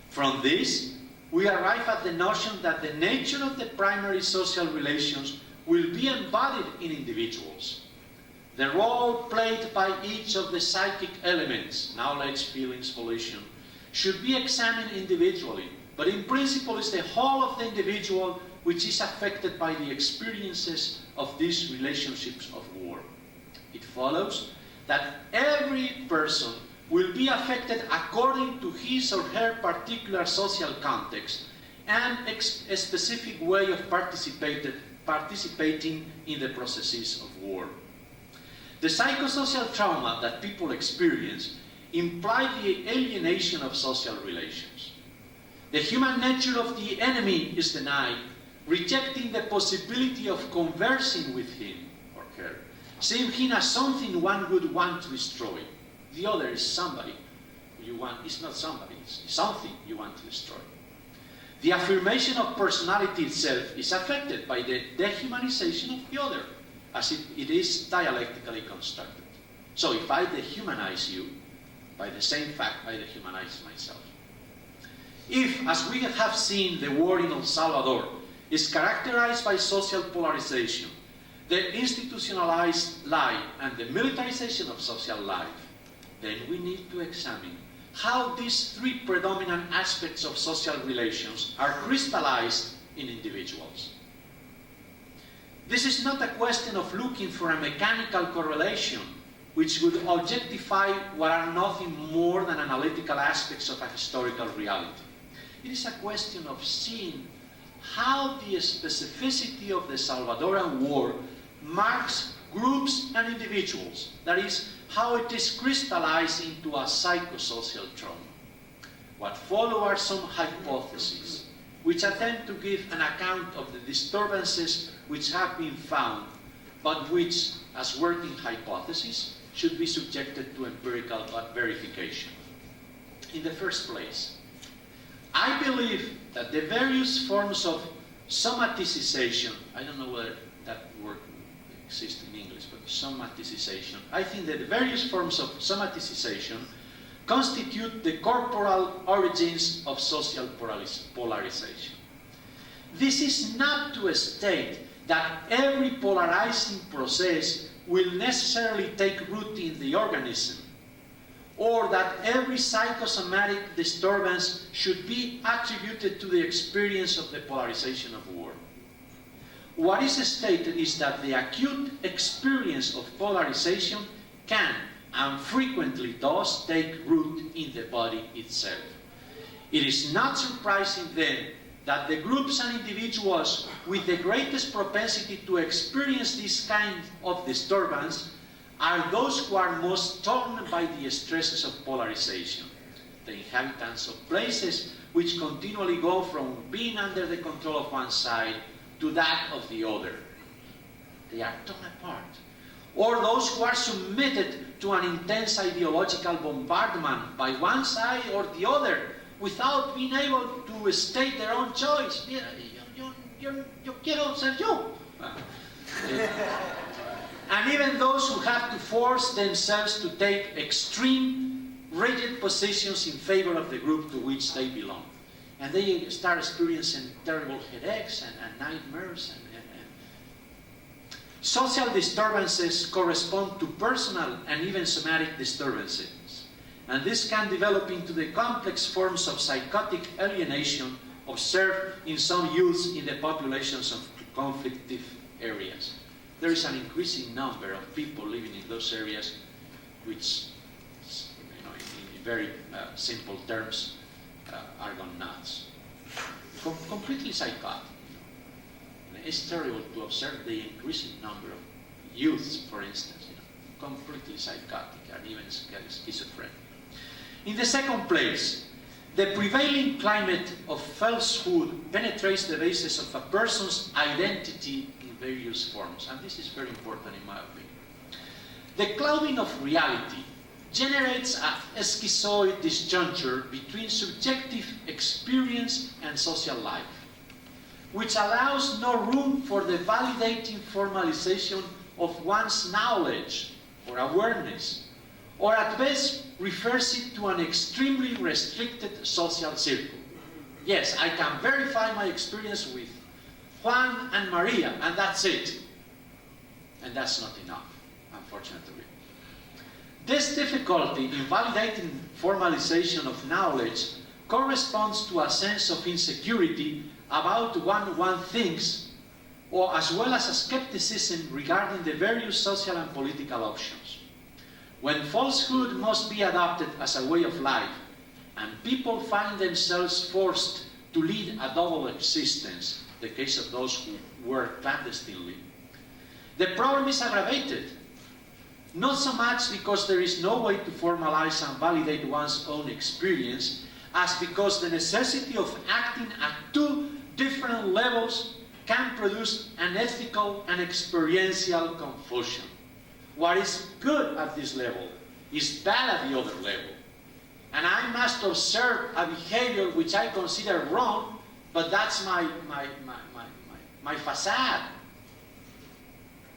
From this, we arrive at the notion that the nature of the primary social relations will be embodied in individuals. The role played by each of the psychic elements, knowledge, feelings, volition, should be examined individually, but in principle it's the whole of the individual which is affected by the experiences of these relationships of war. It follows that every person will be affected according to his or her particular social context, and a specific way of participating in the processes of war. The psychosocial trauma that people experience imply the alienation of social relations. The human nature of the enemy is denied, rejecting the possibility of conversing with him or her, seeing him as something one would want to destroy. The other is somebody you want, it's not somebody, it's something you want to destroy. The affirmation of personality itself is affected by the dehumanization of the other, as it is dialectically constructed. So if I dehumanize you, by the same fact I dehumanize myself. If, as we have seen, the war in El Salvador is characterized by social polarization, the institutionalized lie, and the militarization of social life, then we need to examine how these three predominant aspects of social relations are crystallized in individuals. This is not a question of looking for a mechanical correlation which would objectify what are nothing more than analytical aspects of a historical reality. It is a question of seeing how the specificity of the Salvadoran War marks groups and individuals, that is, how it is crystallized into a psychosocial trauma. What follow are some hypotheses, which attempt to give an account of the disturbances which have been found, but which, as working hypotheses, should be subjected to empirical verification. In the first place, I believe that the various forms of somaticization, I don't know whether that word exists in English, but somaticization, I think that the various forms of somaticization constitute the corporal origins of social polarization. This is not to state that every polarizing process will necessarily take root in the organism, or that every psychosomatic disturbance should be attributed to the experience of the polarization of war. What is stated is that the acute experience of polarization can, and frequently does, take root in the body itself. It is not surprising then that the groups and individuals with the greatest propensity to experience this kind of disturbance are those who are most torn by the stresses of polarization. The inhabitants of places which continually go from being under the control of one side to that of the other. They are torn apart. Or those who are submitted to an intense ideological bombardment by one side or the other without being able to state their own choice. Yo quiero ser yo. And even those who have to force themselves to take extreme, rigid positions in favor of the group to which they belong. And they start experiencing terrible headaches and nightmares. Social disturbances correspond to personal and even somatic disturbances. And this can develop into the complex forms of psychotic alienation observed in some youths in the populations of conflictive areas. There is an increasing number of people living in those areas which, in very simple terms, are gone nuts. Completely psychotic. It's terrible to observe the increasing number of youths, for instance, completely psychotic and even schizophrenic. In the second place, the prevailing climate of falsehood penetrates the basis of a person's identity in various forms, and this is very important in my opinion. The clouding of reality generates a schizoid disjuncture between subjective experience and social life, which allows no room for the validating formalization of one's knowledge or awareness, or at best refers it to an extremely restricted social circle. Yes, I can verify my experience with Juan and Maria, and that's it. And that's not enough, unfortunately. This difficulty in validating formalization of knowledge corresponds to a sense of insecurity about what one thinks, or as well as a skepticism regarding the various social and political options. When falsehood must be adopted as a way of life, and people find themselves forced to lead a double existence, the case of those who work clandestinely, the problem is aggravated. Not so much because there is no way to formalize and validate one's own experience, as because the necessity of acting at two different levels can produce an ethical and experiential confusion. What is good at this level is bad at the other level. And I must observe a behavior which I consider wrong, but that's my facade.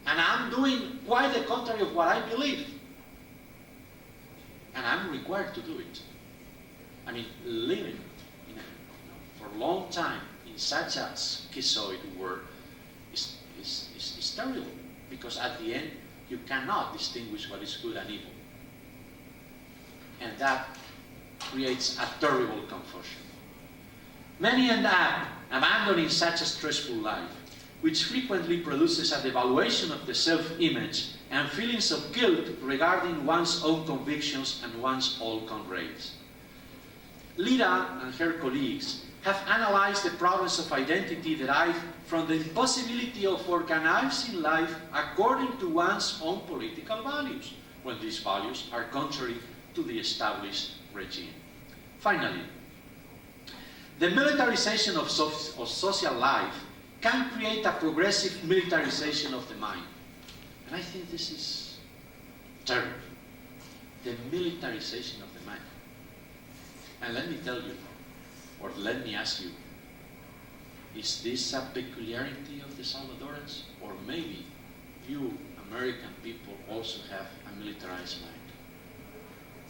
And I'm doing quite the contrary of what I believe. And I'm required to do it. I mean, living for a long time in such a schizoid world is terrible. Because at the end, you cannot distinguish what is good and evil. And that creates a terrible confusion. Many end up abandoning such a stressful life, which frequently produces a devaluation of the self-image and feelings of guilt regarding one's own convictions and one's own conrads. Lira and her colleagues have analyzed the problems of identity derived from the impossibility of organizing life according to one's own political values, when these values are contrary to the established regime. Finally, the militarization of social life can create a progressive militarization of the mind. And I think this is terrible. The militarization of the mind. And let me tell you, or let me ask you, is this a peculiarity of the Salvadorans? Or maybe you, American people, also have a militarized mind?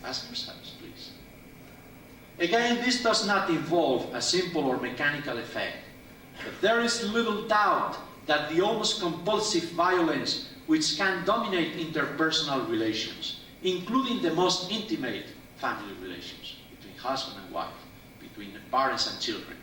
Ask yourselves, please. Again, this does not involve a simple or mechanical effect. But there is little doubt that the almost compulsive violence which can dominate interpersonal relations, including the most intimate family relations between husband and wife, between parents and children,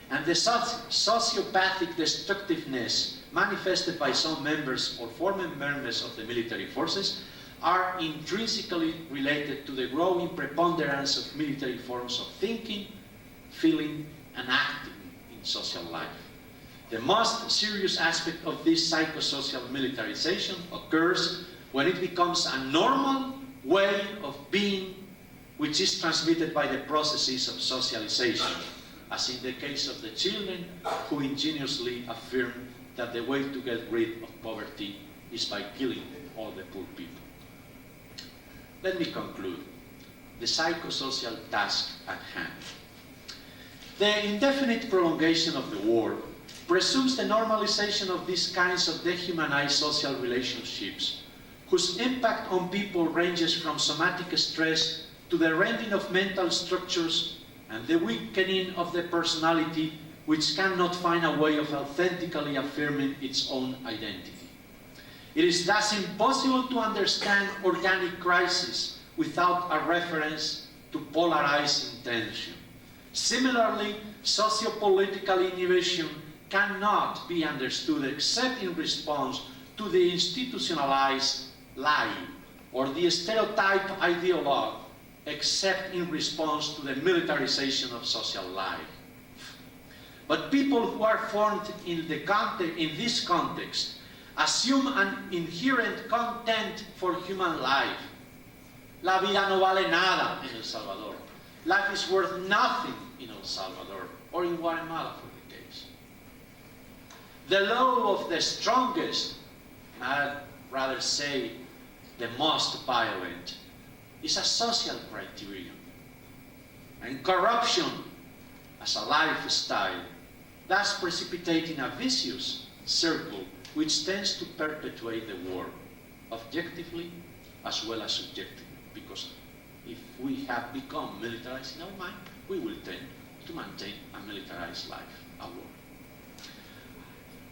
and the sociopathic destructiveness manifested by some members or former members of the military forces are intrinsically related to the growing preponderance of military forms of thinking, feeling, and acting in social life. The most serious aspect of this psychosocial militarization occurs when it becomes a normal way of being which is transmitted by the processes of socialization, as in the case of the children who ingeniously affirm that the way to get rid of poverty is by killing all the poor people. Let me conclude. The psychosocial task at hand. The indefinite prolongation of the war presumes the normalization of these kinds of dehumanized social relationships, whose impact on people ranges from somatic stress to the rending of mental structures and the weakening of the personality, which cannot find a way of authentically affirming its own identity. It is thus impossible to understand organic crisis without a reference to polarized intention. Similarly, sociopolitical inhibition cannot be understood except in response to the institutionalized lie or the stereotype ideologue, except in response to the militarization of social life. But people who are formed in this context assume an inherent content for human life. La vida no vale nada in El Salvador. Life is worth nothing in El Salvador, or in Guatemala for the case. The law of the strongest, and I'd rather say the most violent, is a social criterion. And corruption as a lifestyle, thus precipitating a vicious circle which tends to perpetuate the war, objectively as well as subjectively. Because if we have become militarized in our mind, we will tend to maintain a militarized life, a war.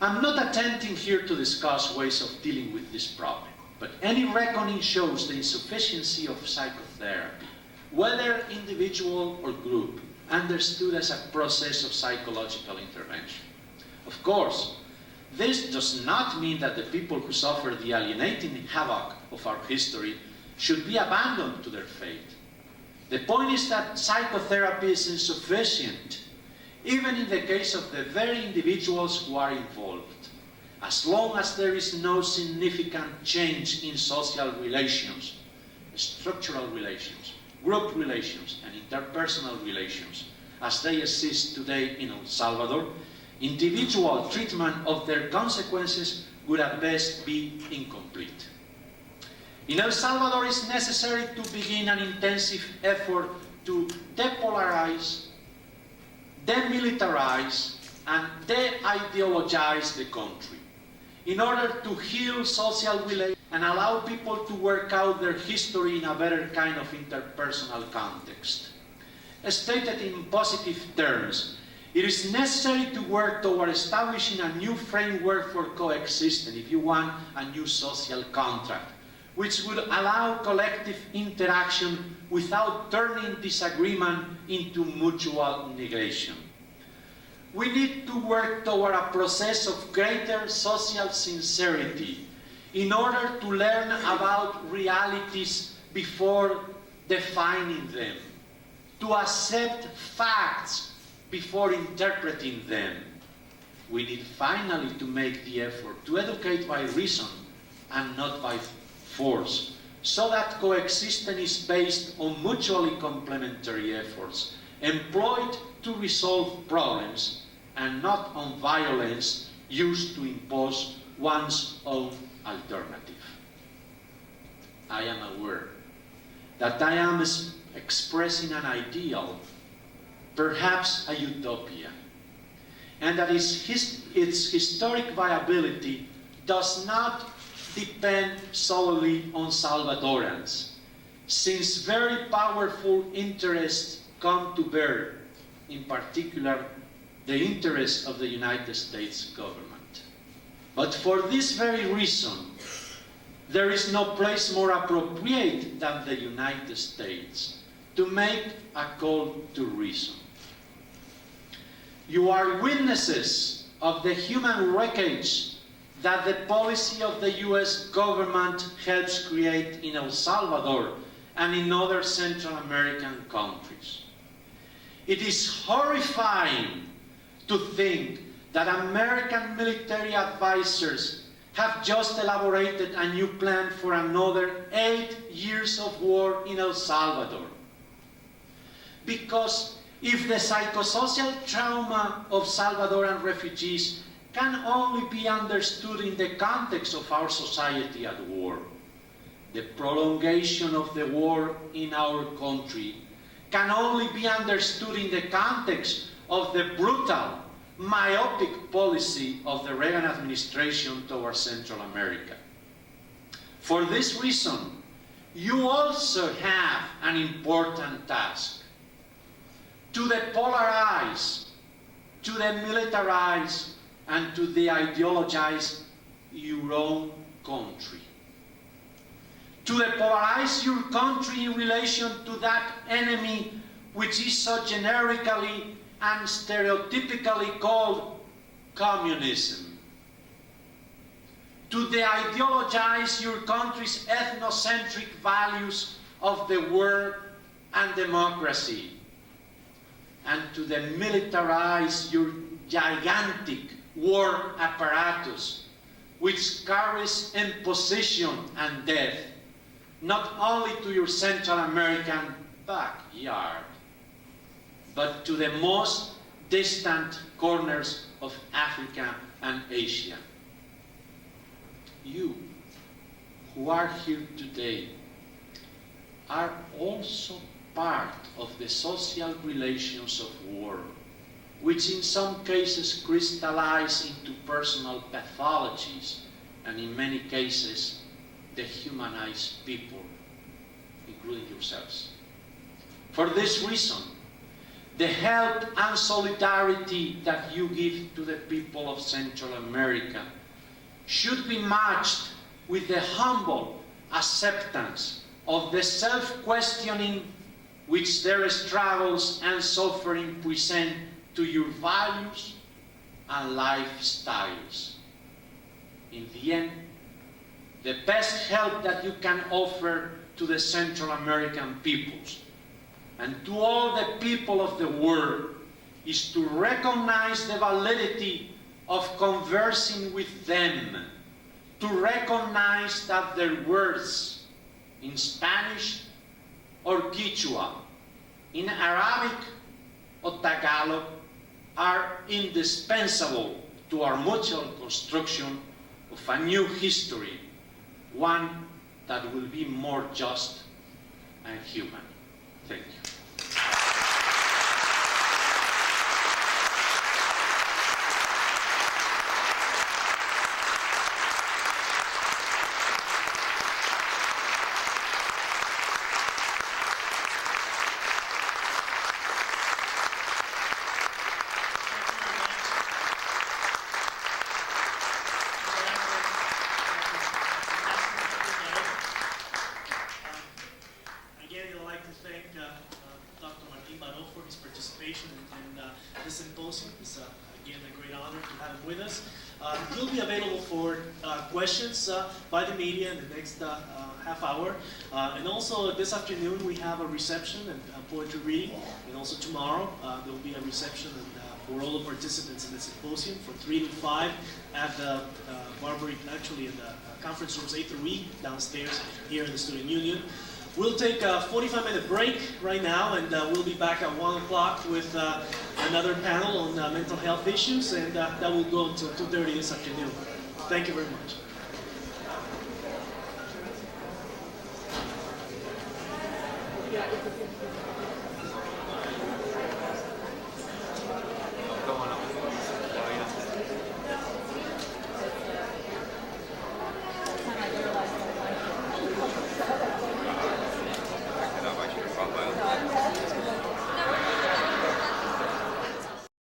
I'm not attempting here to discuss ways of dealing with this problem, but any reckoning shows the insufficiency of psychotherapy, whether individual or group, understood as a process of psychological intervention. Of course, this does not mean that the people who suffer the alienating havoc of our history should be abandoned to their fate. The point is that psychotherapy is insufficient even in the case of the very individuals who are involved. As long as there is no significant change in social relations, structural relations, group relations, and interpersonal relations, as they exist today in El Salvador, individual treatment of their consequences would at best be incomplete. In El Salvador, it's necessary to begin an intensive effort to depolarize, demilitarize, and de-ideologize the country in order to heal social relations and allow people to work out their history in a better kind of interpersonal context. Stated in positive terms, it is necessary to work toward establishing a new framework for coexistence, if you want, a new social contract, which would allow collective interaction without turning disagreement into mutual negation. We need to work toward a process of greater social sincerity in order to learn about realities before defining them, to accept facts before interpreting them. We need finally to make the effort to educate by reason and not by force, so that coexistence is based on mutually complementary efforts, employed to resolve problems, and not on violence used to impose one's own alternative. I am aware that I am expressing an ideal, perhaps a utopia, and that its historic viability does not depend solely on Salvadorans, since very powerful interests come to bear, in particular the interests of the United States government. But for this very reason, there is no place more appropriate than the United States to make a call to reason. You are witnesses of the human wreckage that the policy of the US government helps create in El Salvador and in other Central American countries. It is horrifying to think that American military advisors have just elaborated a new plan for another 8 years of war in El Salvador. Because if the psychosocial trauma of Salvadoran refugees can only be understood in the context of our society at war, the prolongation of the war in our country can only be understood in the context of the brutal, myopic policy of the Reagan administration towards Central America. For this reason, you also have an important task: to depolarize, to demilitarize, and to de-ideologize your own country. To depolarize your country in relation to that enemy which is so generically and stereotypically called communism. To de-ideologize your country's ethnocentric values of the world and democracy. And to demilitarize your gigantic war apparatus, which carries imposition and death, not only to your Central American backyard, but to the most distant corners of Africa and Asia. You, who are here today, are also part of the social relations of war, which in some cases crystallize into personal pathologies, and in many cases dehumanize people, including yourselves. For this reason, the help and solidarity that you give to the people of Central America should be matched with the humble acceptance of the self-questioning which their struggles and suffering present to your values and lifestyles. In the end, the best help that you can offer to the Central American peoples and to all the people of the world is to recognize the validity of conversing with them, to recognize that their words in Spanish or Quechua, in Arabic or Tagalog, are indispensable to our mutual construction of a new history, one that will be more just and human. Thank you. Dr. Martín-Baró for his participation in this symposium. It's again a great honor to have him with us. He'll be available for questions by the media in the next half hour. And also this afternoon we have a reception and poetry reading. And also tomorrow there will be a reception for all the participants in the symposium from 3 to 5 at the Barbary, actually in the conference rooms A through E downstairs here in the Student Union. We'll take a 45-minute break right now, and we'll be back at 1 o'clock with another panel on mental health issues, and that will go until 2:30 this afternoon. Thank you very much. Yeah,